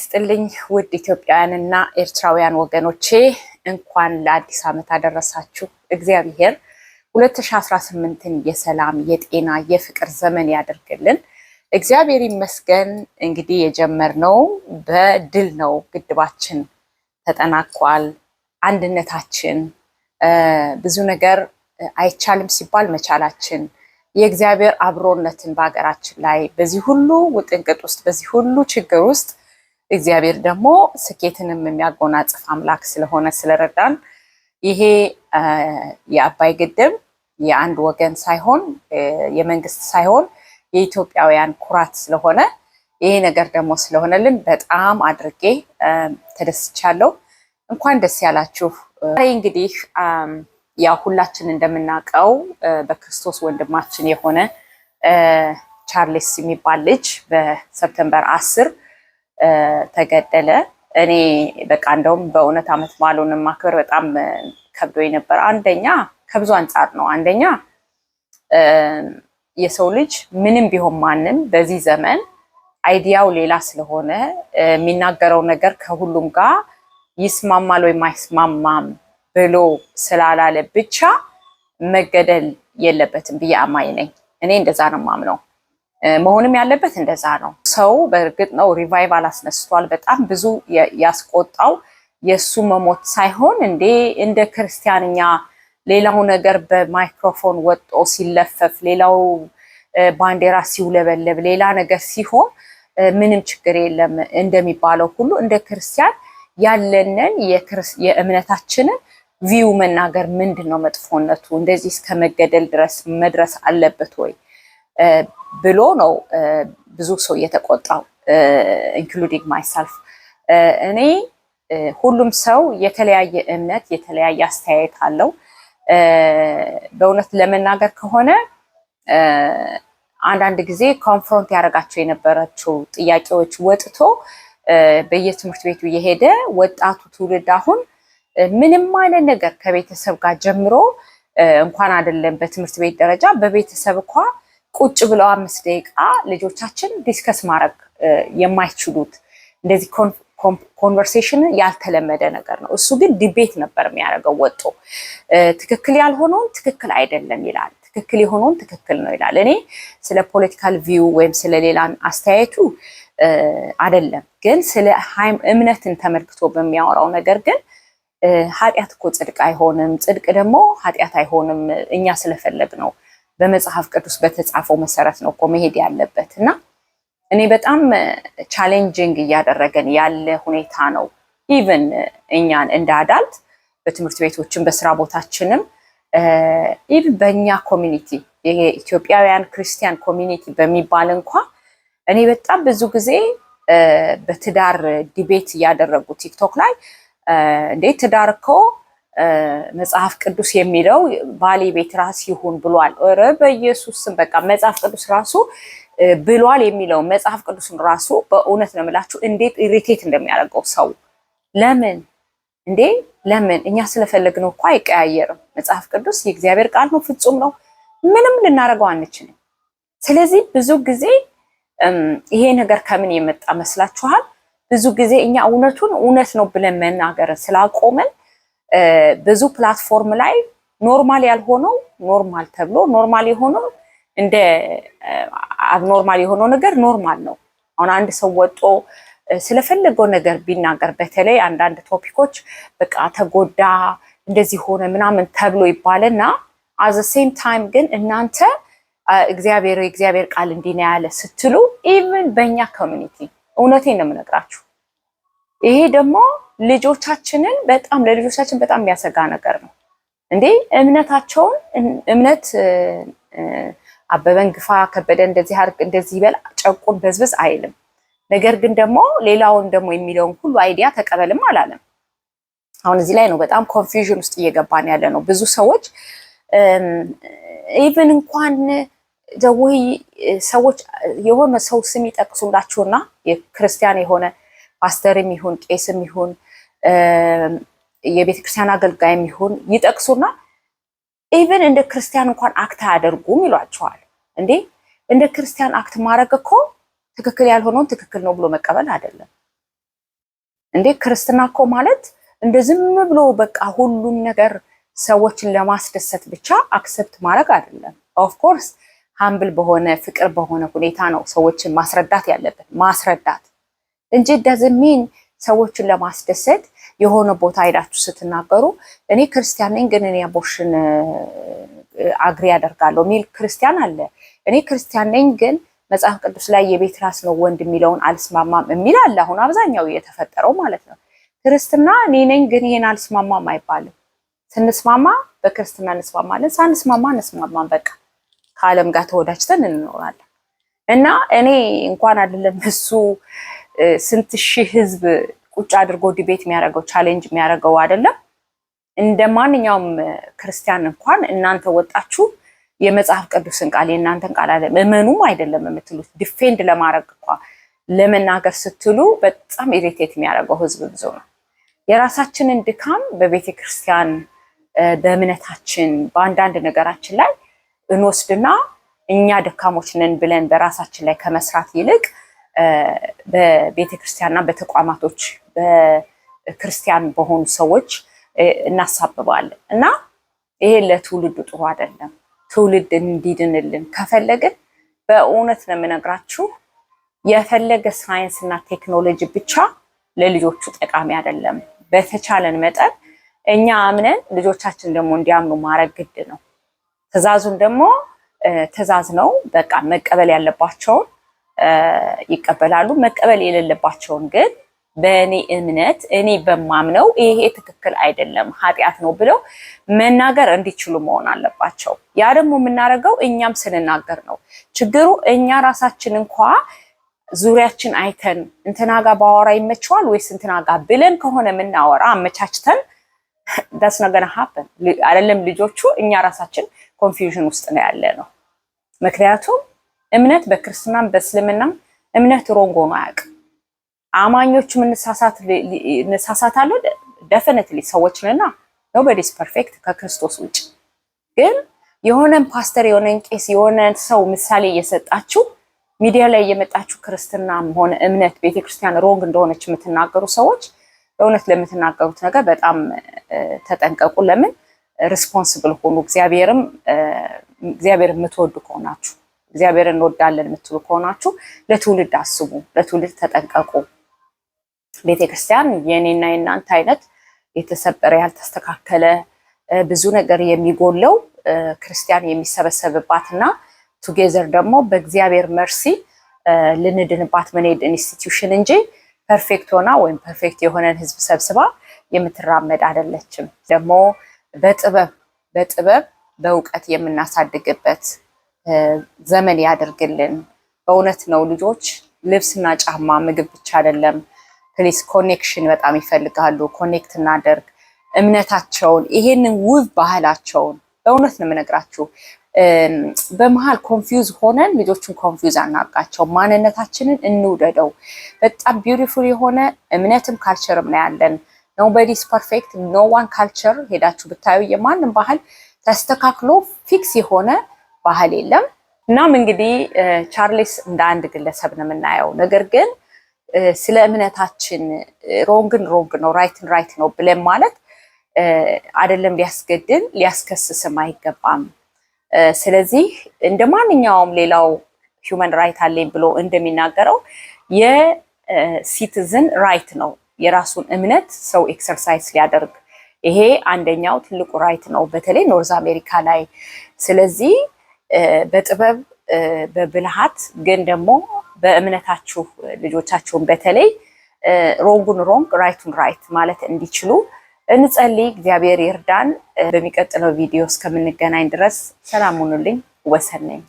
ይስጥልኝ ውድ ኢትዮጵያውያንና ኤርትራውያን ወገኖቼ እንኳን ለአዲስ ዓመት አደረሳችሁ። እግዚአብሔር 2018ን የሰላም የጤና የፍቅር ዘመን ያደርግልን። እግዚአብሔር ይመስገን። እንግዲህ የጀመርነው በድል ነው። ግድባችን ተጠናቋል። አንድነታችን ብዙ ነገር አይቻልም ሲባል መቻላችን የእግዚአብሔር አብሮነትን በአገራችን ላይ በዚህ ሁሉ ውጥንቅጥ ውስጥ በዚህ ሁሉ ችግር ውስጥ እግዚአብሔር ደግሞ ስኬትንም የሚያጎናጽፍ አምላክ ስለሆነ ስለረዳን ይሄ የአባይ ግድብ የአንድ ወገን ሳይሆን የመንግስት ሳይሆን የኢትዮጵያውያን ኩራት ስለሆነ ይሄ ነገር ደግሞ ስለሆነልን በጣም አድርጌ ተደስቻለሁ። እንኳን ደስ ያላችሁ። እንግዲህ ያው ሁላችን እንደምናውቀው በክርስቶስ ወንድማችን የሆነ ቻርልስ የሚባል ልጅ በሰፕተምበር 10 ተገደለ። እኔ በቃ እንደውም በእውነት ዓመት በዓሉን ማክበር በጣም ከብዶኝ ነበር። አንደኛ ከብዙ አንጻር ነው። አንደኛ የሰው ልጅ ምንም ቢሆን ማንም በዚህ ዘመን አይዲያው ሌላ ስለሆነ የሚናገረው ነገር ከሁሉም ጋር ይስማማል ወይ አይስማማም ብሎ ስላላለ ብቻ መገደል የለበትም ብዬ አማኝ ነኝ። እኔ እንደዛ ነው ማምነው። መሆንም ያለበት እንደዛ ነው። ሰው በእርግጥ ነው ሪቫይቫል አስነስቷል። በጣም ብዙ ያስቆጣው የሱ መሞት ሳይሆን እንደ ክርስቲያንኛ ሌላው ነገር በማይክሮፎን ወጦ ሲለፈፍ፣ ሌላው ባንዲራ ሲውለበለብ፣ ሌላ ነገር ሲሆን ምንም ችግር የለም እንደሚባለው ሁሉ እንደ ክርስቲያን ያለንን የእምነታችንን ቪው መናገር ምንድነው መጥፎነቱ? እንደዚህ እስከ መገደል ድረስ መድረስ አለበት ወይ ብሎ ነው ብዙ ሰው የተቆጣው ኢንክሉዲንግ ማይሰልፍ። እኔ ሁሉም ሰው የተለያየ እምነት የተለያየ አስተያየት አለው። በእውነት ለመናገር ከሆነ አንዳንድ ጊዜ ኮንፍሮንት ያደረጋቸው የነበራቸው ጥያቄዎች ወጥቶ በየትምህርት ቤቱ የሄደ ወጣቱ ትውልድ አሁን ምንም አይነት ነገር ከቤተሰብ ጋር ጀምሮ እንኳን አይደለም በትምህርት ቤት ደረጃ በቤተሰብ እንኳ ቁጭ ብለው 5 ደቂቃ ልጆቻችን ዲስከስ ማድረግ የማይችሉት እንደዚህ ኮንቨርሴሽን ያልተለመደ ነገር ነው። እሱ ግን ዲቤት ነበር የሚያደርገው። ወጥቶ ትክክል ያልሆነውን ትክክል አይደለም ይላል፣ ትክክል የሆነውን ትክክል ነው ይላል። እኔ ስለ ፖለቲካል ቪው ወይም ስለ ሌላን አስተያየቱ አይደለም፣ ግን ስለ እምነትን ተመልክቶ በሚያወራው ነገር ግን ኃጢአት እኮ ጽድቅ አይሆንም፣ ጽድቅ ደግሞ ኃጢአት አይሆንም እኛ ስለፈለግ ነው በመጽሐፍ ቅዱስ በተጻፈው መሰረት ነው እኮ መሄድ ያለበት። እና እኔ በጣም ቻሌንጂንግ እያደረገን ያለ ሁኔታ ነው። ኢቭን እኛን እንደ አዳልት በትምህርት ቤቶችን በስራ ቦታችንም ኢቭን በእኛ ኮሚኒቲ የኢትዮጵያውያን ክርስቲያን ኮሚኒቲ በሚባል እንኳ እኔ በጣም ብዙ ጊዜ በትዳር ዲቤት እያደረጉ ቲክቶክ ላይ እንዴት ትዳር እኮ መጽሐፍ ቅዱስ የሚለው ባሌ ቤት ራስ ይሁን ብሏል። ኧረ በኢየሱስ ስም በቃ መጽሐፍ ቅዱስ ራሱ ብሏል የሚለው መጽሐፍ ቅዱስን ራሱ በእውነት ነው የምላችሁ እንዴት ኢሪቴት እንደሚያደርገው ሰው። ለምን እኛ ስለፈለግነው እኮ አይቀያየርም። መጽሐፍ ቅዱስ የእግዚአብሔር ቃል ነው፣ ፍጹም ነው፣ ምንም ልናደርገው አንችልም። ስለዚህ ብዙ ጊዜ ይሄ ነገር ከምን የመጣ መስላችኋል? ብዙ ጊዜ እኛ እውነቱን እውነት ነው ብለን መናገርን ስላቆመን ብዙ ፕላትፎርም ላይ ኖርማል ያልሆነው ኖርማል ተብሎ ኖርማል የሆነው እንደ አብኖርማል የሆነው ነገር ኖርማል ነው። አሁን አንድ ሰው ወጦ ስለፈለገው ነገር ቢናገር በተለይ አንዳንድ ቶፒኮች በቃ ተጎዳ እንደዚህ ሆነ ምናምን ተብሎ ይባልና አዘ ሴም ታይም ግን እናንተ እግዚአብሔር ቃል እንዲህ ነው ያለ ስትሉ ኢቭን በእኛ ኮሚኒቲ እውነቴን ነው የምነግራችሁ። ይሄ ደግሞ ለልጆቻችን በጣም የሚያሰጋ ነገር ነው። እምነታቸውን እምነት አበበን ግፋ ከበደ እንደዚህ አድርግ እንደዚህ ይበል ጨቁን በዝብዝ አይልም። ነገር ግን ደግሞ ሌላውን ደግሞ የሚለውን ሁሉ አይዲያ ተቀበልም አላለም። አሁን እዚህ ላይ ነው በጣም ኮንፊውዥን ውስጥ እየገባን ያለ ነው። ብዙ ሰዎች ኢቭን እንኳን ደውይ ሰዎች የሆነ ሰው ስም ይጠቅሱላችሁና የክርስቲያን የሆነ ፓስተርም ይሁን ቄስም ይሁን የቤተክርስቲያን አገልጋይም ይሁን ይጠቅሱና ኢቭን እንደ ክርስቲያን እንኳን አክት አያደርጉም ይሏቸዋል። እንደ ክርስቲያን አክት ማድረግ እኮ ትክክል ያልሆነውን ትክክል ነው ብሎ መቀበል አይደለም። እንዴ ክርስትና እኮ ማለት እንደዝም ብሎ በቃ ሁሉን ነገር ሰዎችን ለማስደሰት ብቻ አክሰፕት ማድረግ አይደለም። ኦፍ ኮርስ ሃምብል በሆነ ፍቅር በሆነ ሁኔታ ነው ሰዎችን ማስረዳት ያለብን ማስረዳት እንጂ ደዝሚን ሰዎችን ለማስደሰት የሆነ ቦታ ሄዳችሁ ስትናገሩ እኔ ክርስቲያን ነኝ ግን እኔ አቦርሽን አግሪ ያደርጋለሁ ሚል ክርስቲያን አለ። እኔ ክርስቲያን ነኝ ግን መጽሐፍ ቅዱስ ላይ የቤት ራስ ነው ወንድ የሚለውን አልስማማም የሚል አለ። አሁን አብዛኛው የተፈጠረው ማለት ነው። ክርስትና እኔ ነኝ ግን ይሄን አልስማማም አይባልም። ስንስማማ በክርስትና እንስማማለን፣ ሳንስማማ እንስማማን። በቃ ከዓለም ጋር ተወዳጅተን እንኖራለን። እና እኔ እንኳን አይደለም እሱ ስንት ሺህ ህዝብ ቁጭ አድርጎ ዲቤት የሚያደርገው ቻሌንጅ የሚያደርገው አይደለም። እንደ ማንኛውም ክርስቲያን እንኳን እናንተ ወጣችሁ የመጽሐፍ ቅዱስን ቃል የእናንተን ቃል አለ እመኑም አይደለም የምትሉት ዲፌንድ ለማድረግ እንኳን ለመናገር ስትሉ በጣም ኢሪቴት የሚያደርገው ህዝብ ብዙ ነው። የራሳችንን ድካም በቤተ ክርስቲያን በእምነታችን በአንዳንድ ነገራችን ላይ እንወስድና እኛ ደካሞች ነን ብለን በራሳችን ላይ ከመስራት ይልቅ በቤተ ክርስቲያንና በተቋማቶች በክርስቲያን በሆኑ ሰዎች እናሳብባለን እና ይሄ ለትውልዱ ጥሩ አይደለም። ትውልድ እንዲድንልን ከፈለግን በእውነት ነው የምነግራችሁ የፈለገ ሳይንስና ቴክኖሎጂ ብቻ ለልጆቹ ጠቃሚ አይደለም። በተቻለን መጠን እኛ አምነን ልጆቻችን ደግሞ እንዲያምኑ ማድረግ ግድ ነው። ትዕዛዙን ደግሞ ትዕዛዝ ነው። በቃ መቀበል ያለባቸውን ይቀበላሉ፣ መቀበል የሌለባቸውን ግን በእኔ እምነት እኔ በማምነው ይሄ ትክክል አይደለም ኃጢአት ነው ብለው መናገር እንዲችሉ መሆን አለባቸው። ያ ደግሞ የምናደርገው እኛም ስንናገር ነው። ችግሩ እኛ ራሳችን እንኳ ዙሪያችን አይተን እንትና ጋር ባወራ ይመቸዋል ወይስ እንትና ጋር ብለን ከሆነ የምናወራ አመቻችተን that's not gonna happen አይደለም ልጆቹ እኛ ራሳችን ኮንፊውዥን ውስጥ ነው ያለ ነው። ምክንያቱም እምነት በክርስትናም በእስልምናም እምነት ሮንግ ሆኖ አያውቅም። አማኞቹ እንሳሳታለን definitely ሰዎች ነና nobody is perfect ከክርስቶስ ውጭ። ግን የሆነን ፓስተር የሆነን ቄስ የሆነን ሰው ምሳሌ እየሰጣችሁ ሚዲያ ላይ የመጣችሁ ክርስትናም ሆነ እምነት ቤተክርስቲያን ሮንግ እንደሆነች የምትናገሩ ሰዎች በእውነት ለምትናገሩት ነገር በጣም ተጠንቀቁ። ለምን ሪስፖንሲብል ሆኑ። እግዚአብሔር የምትወዱ ከሆናችሁ እግዚአብሔርን እንወዳለን የምትሉ ከሆናችሁ ለትውልድ አስቡ፣ ለትውልድ ተጠንቀቁ። ቤተክርስቲያን የኔና የናንተ አይነት የተሰበረ ያልተስተካከለ ብዙ ነገር የሚጎለው ክርስቲያን የሚሰበሰብባትና ቱጌዘር ደግሞ በእግዚአብሔር መርሲ ልንድንባት መንሄድ ኢንስቲትዩሽን እንጂ ፐርፌክት ሆና ወይም ፐርፌክት የሆነን ህዝብ ሰብስባ የምትራመድ አይደለችም። ደግሞ በጥበብ በእውቀት የምናሳድግበት ዘመን ያደርግልን። በእውነት ነው ልጆች ልብስና ጫማ ምግብ ብቻ አይደለም። ፕሊስ ኮኔክሽን በጣም ይፈልጋሉ። ኮኔክት እናደርግ እምነታቸውን ይሄንን ውብ ባህላቸውን በእውነት ነው የምነግራችሁ። በመሃል ኮንፊውዝ ሆነን ልጆቹን ኮንፊውዝ አናርጋቸው። ማንነታችንን እንውደደው። በጣም ቢዩቲፉል የሆነ እምነትም ካልቸርም ነው ያለን። ኖቦዲ ኢዝ ፐርፌክት። ኖ ዋን ካልቸር ሄዳችሁ ብታዩ የማንም ባህል ተስተካክሎ ፊክስ የሆነ ባህል የለም። እናም እንግዲህ ቻርልስ እንደ አንድ ግለሰብ ነው የምናየው። ነገር ግን ስለ እምነታችን ሮንግን ሮንግ ነው ራይትን ራይት ነው ብለን ማለት አይደለም ሊያስገድል ሊያስከስስም አይገባም። ስለዚህ እንደ ማንኛውም ሌላው ሂውመን ራይት አለኝ ብሎ እንደሚናገረው የሲቲዝን ራይት ነው የራሱን እምነት ሰው ኤክሰርሳይዝ ሊያደርግ። ይሄ አንደኛው ትልቁ ራይት ነው በተለይ ኖርዝ አሜሪካ ላይ። ስለዚህ በጥበብ በብልሃት ግን ደግሞ በእምነታችሁ ልጆቻችሁን በተለይ ሮንጉን ሮንግ ራይቱን ራይት ማለት እንዲችሉ እንጸልይ። እግዚአብሔር ይርዳን። በሚቀጥለው ቪዲዮ እስከምንገናኝ ድረስ ሰላም ሁኑልኝ። ወሰን ነኝ።